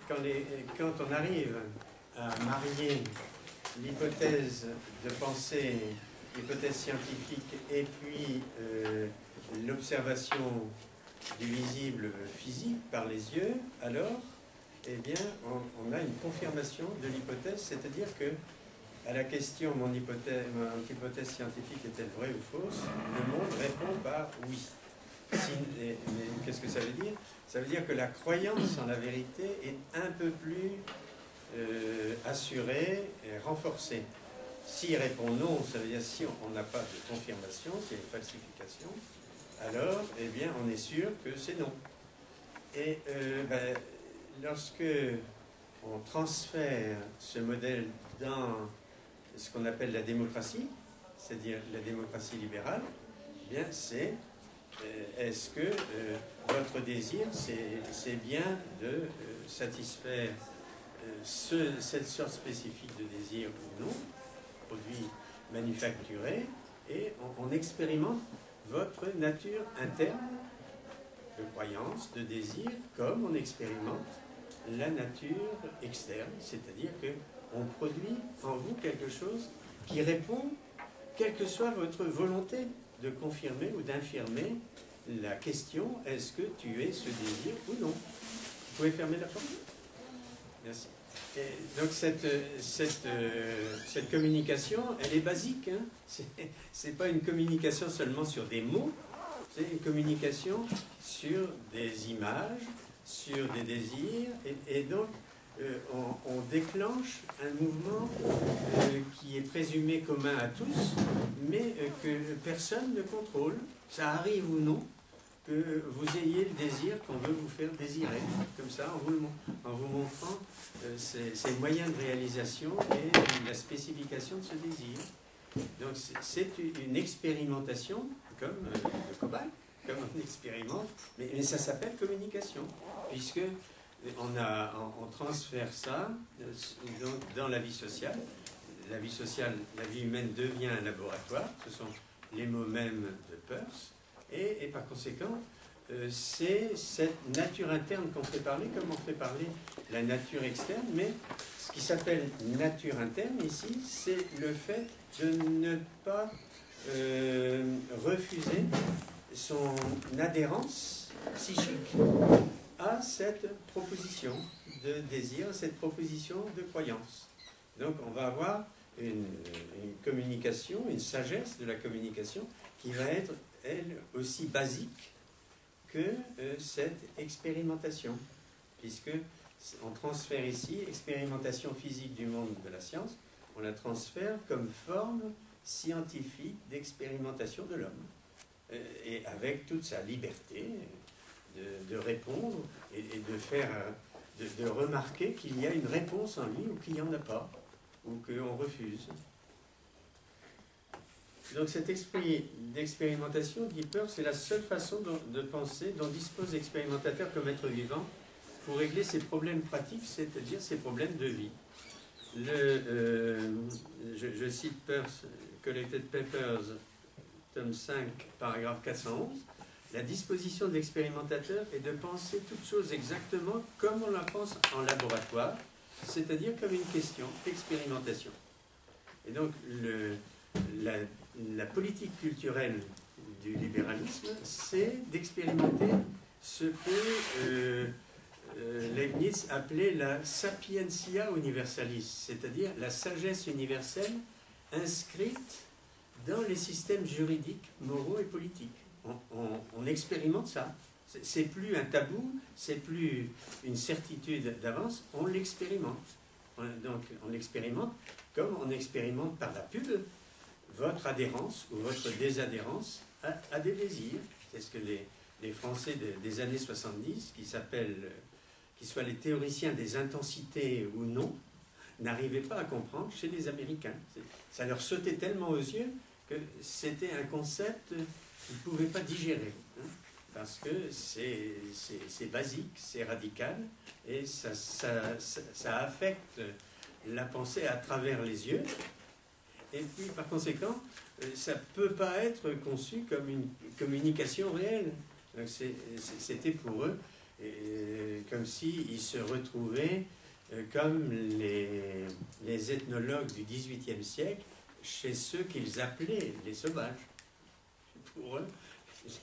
quand on arrive à marier l'hypothèse de pensée, l'hypothèse scientifique, et puis l'observation du visible physique par les yeux, alors, eh bien, on a une confirmation de l'hypothèse, c'est-à-dire que à la question « mon hypothèse scientifique est-elle vraie ou fausse ?», le monde répond par « oui ». Mais qu'est-ce que ça veut dire? Ça veut dire que la croyance en la vérité est un peu plus assurée et renforcée. S'il répond non, ça veut dire si on n'a pas de confirmation, s'il y a une falsification, alors, eh bien, on est sûr que c'est non. Et lorsque on transfère ce modèle dans ce qu'on appelle la démocratie, c'est-à-dire la démocratie libérale, eh bien, c'est est-ce que votre désir, c'est bien de satisfaire cette sorte spécifique de désir ou non, produit manufacturé, et on expérimente votre nature interne de croyance, de désir, comme on expérimente la nature externe, c'est-à-dire qu'on produit en vous quelque chose qui répond, quelle que soit votre volonté de confirmer ou d'infirmer la question « est-ce que tu es ce désir ou non ?» Vous pouvez fermer la porte? Merci. Et donc cette communication, elle est basique. Hein. C'est pas une communication seulement sur des mots, c'est une communication sur des images, sur des désirs, et donc on déclenche un mouvement qui est présumé commun à tous, mais que personne ne contrôle. Ça arrive ou non que vous ayez le désir qu'on veut vous faire désirer, comme ça, en vous montrant ces moyens de réalisation et la spécification de ce désir. Donc c'est une expérimentation, comme le cobaye, comme on expérimente, mais ça s'appelle communication, puisque on transfère ça dans la vie sociale. La vie sociale, la vie humaine devient un laboratoire, ce sont les mots mêmes de Peirce, et par conséquent, c'est cette nature interne qu'on fait parler, comme on fait parler la nature externe, mais ce qui s'appelle nature interne ici, c'est le fait de ne pas refuser son adhérence psychique à cette proposition de désir, cette proposition de croyance. Donc on va avoir une communication, une sagesse de la communication qui va être, elle, aussi basique que cette expérimentation, puisque on transfère ici expérimentation physique du monde de la science, on la transfère comme forme scientifique d'expérimentation de l'homme, et avec toute sa liberté de répondre et de faire, de remarquer qu'il y a une réponse en lui ou qu'il n'y en a pas, ou qu'on refuse. Donc cet esprit d'expérimentation, dit Peirce, c'est la seule façon de penser dont dispose l'expérimentateur comme être vivant pour régler ses problèmes pratiques, c'est-à-dire ses problèmes de vie. Je cite Peirce, Collected Papers, tome 5, paragraphe 411, la disposition de l'expérimentateur est de penser toute chose exactement comme on la pense en laboratoire, c'est-à-dire comme une question d'expérimentation. Et donc, la politique culturelle du libéralisme, c'est d'expérimenter ce que Leibniz appelait la sapientia universalis, c'est-à-dire la sagesse universelle inscrite dans les systèmes juridiques, moraux et politiques. On expérimente ça. C'est plus un tabou, c'est plus une certitude d'avance, on l'expérimente. Donc on l'expérimente comme on expérimente par la pub votre adhérence ou votre désadhérence à des désirs. C'est ce que les Français des années 70, qui soient les théoriciens des intensités ou non, n'arrivaient pas à comprendre chez les Américains. Ça leur sautait tellement aux yeux que c'était un concept qu'ils ne pouvaient pas digérer, hein, parce que c'est basique, c'est radical, et ça affecte la pensée à travers les yeux, et puis par conséquent, ça ne peut pas être conçu comme une communication réelle. Donc c'était pour eux comme s'ils se retrouvaient comme les ethnologues du XVIIIe siècle chez ceux qu'ils appelaient les sauvages. Pour eux,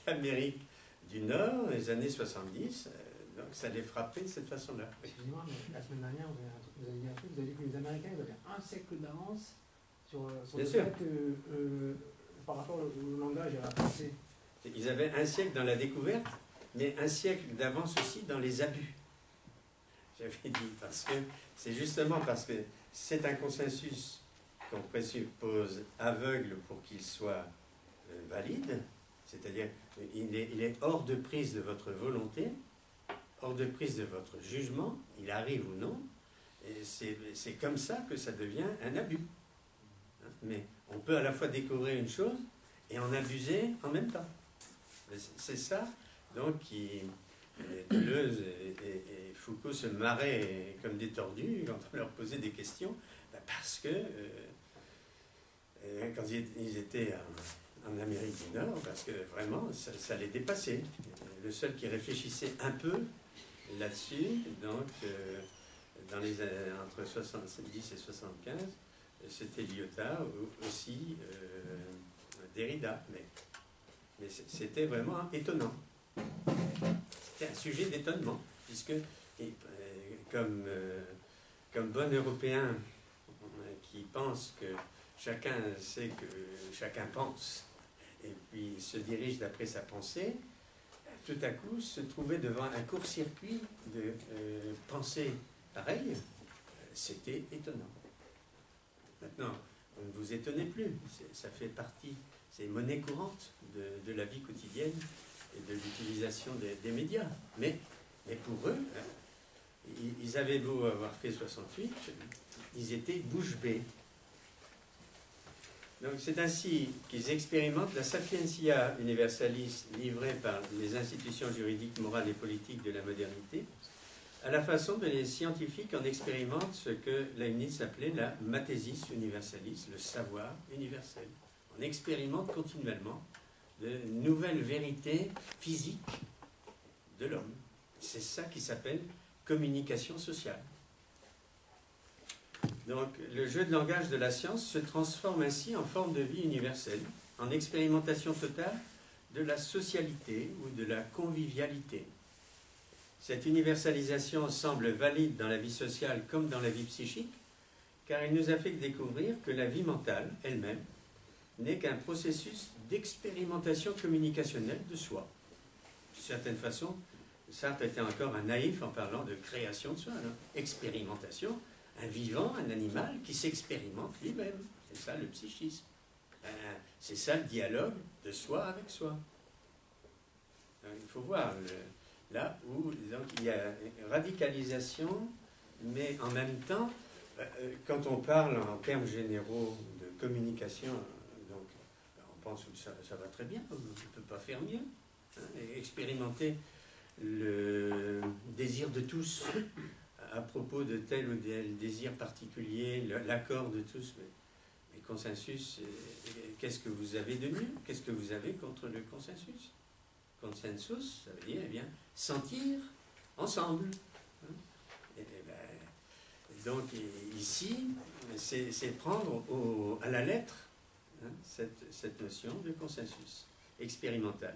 l'Amérique du Nord, les années 70, donc ça les frappait de cette façon-là. Excusez-moi, mais la semaine dernière, vous avez dit un truc, vous avez dit que les Américains ils avaient un siècle d'avance sur le fait que, par rapport au langage et à la pensée. Ils avaient un siècle dans la découverte, mais un siècle d'avance aussi dans les abus. J'avais dit, parce que c'est justement parce que c'est un consensus qu'on présuppose aveugle pour qu'il soit valide, c'est-à-dire il est hors de prise de votre volonté, hors de prise de votre jugement, il arrive ou non, et c'est comme ça que ça devient un abus. Mais on peut à la fois découvrir une chose et en abuser en même temps. C'est ça, donc, Deleuze et Foucault se marraient comme des tordus quand on leur posait des questions, parce que quand ils étaient en Amérique du Nord, parce que vraiment, ça les dépassait. Le seul qui réfléchissait un peu là-dessus, donc, entre 70 et 75, c'était Lyotard, aussi Derrida, mais c'était vraiment étonnant. C'était un sujet d'étonnement, puisque comme bon Européen qui pense que chacun sait que chacun pense, et puis se dirige d'après sa pensée, tout à coup se trouver devant un court-circuit de pensée pareille, c'était étonnant. Maintenant, ne vous étonnez plus, ça fait partie, c'est monnaie courante de la vie quotidienne et de l'utilisation des médias. Mais pour eux, ils avaient beau avoir fait 68, ils étaient bouche bée. Donc c'est ainsi qu'ils expérimentent la sapientia universalis livrée par les institutions juridiques, morales et politiques de la modernité, à la façon dont les scientifiques en expérimentent ce que Leibniz appelait la mathesis universalis, le savoir universel. On expérimente continuellement de nouvelles vérités physiques de l'homme. C'est ça qui s'appelle communication sociale. Donc, le jeu de langage de la science se transforme ainsi en forme de vie universelle, en expérimentation totale de la socialité ou de la convivialité. Cette universalisation semble valide dans la vie sociale comme dans la vie psychique, car elle nous a fait découvrir que la vie mentale elle-même n'est qu'un processus d'expérimentation communicationnelle de soi. D'une certaine façon, Sartre était encore un naïf en parlant de création de soi, hein. Expérimentation, un vivant, un animal qui s'expérimente lui-même. C'est ça le psychisme. C'est ça le dialogue de soi avec soi. Donc, il faut voir là où donc, il y a radicalisation, mais en même temps, quand on parle en termes généraux de communication, donc, on pense que ça va très bien, on ne peut pas faire mieux. Hein, expérimenter le désir de tous à propos de tel ou tel désir particulier, l'accord de tous, mais consensus, qu'est-ce que vous avez de mieux? Qu'est-ce que vous avez contre le consensus? Consensus, ça veut dire, eh bien, sentir ensemble. Donc ici, c'est prendre à la lettre, hein, cette notion de consensus expérimental.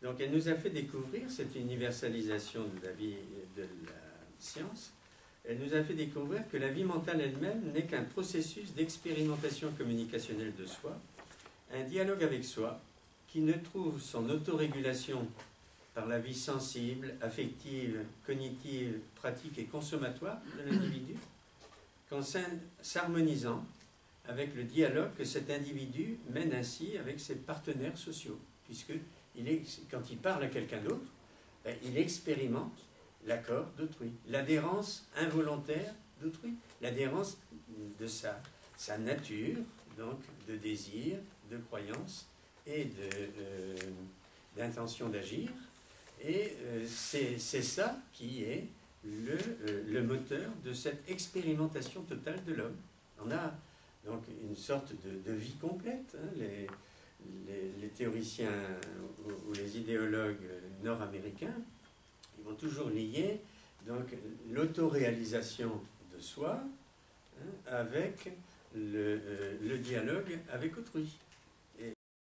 Donc elle nous a fait découvrir cette universalisation de la vie de la science. Elle nous a fait découvrir que la vie mentale elle-même n'est qu'un processus d'expérimentation communicationnelle de soi, un dialogue avec soi qui ne trouve son autorégulation par la vie sensible, affective, cognitive, pratique et consommatoire de l'individu qu'en s'harmonisant avec le dialogue que cet individu mène ainsi avec ses partenaires sociaux, puisque quand il parle à quelqu'un d'autre, il expérimente l'accord d'autrui, l'adhérence involontaire d'autrui, l'adhérence de sa nature, donc de désir, de croyance et d'intention d'agir. Et c'est ça qui est le moteur de cette expérimentation totale de l'homme. On a donc une sorte de vie complète. Hein, les théoriciens ou les idéologues nord-américains, ils vont toujours lier donc l'autoréalisation de soi avec le dialogue avec autrui.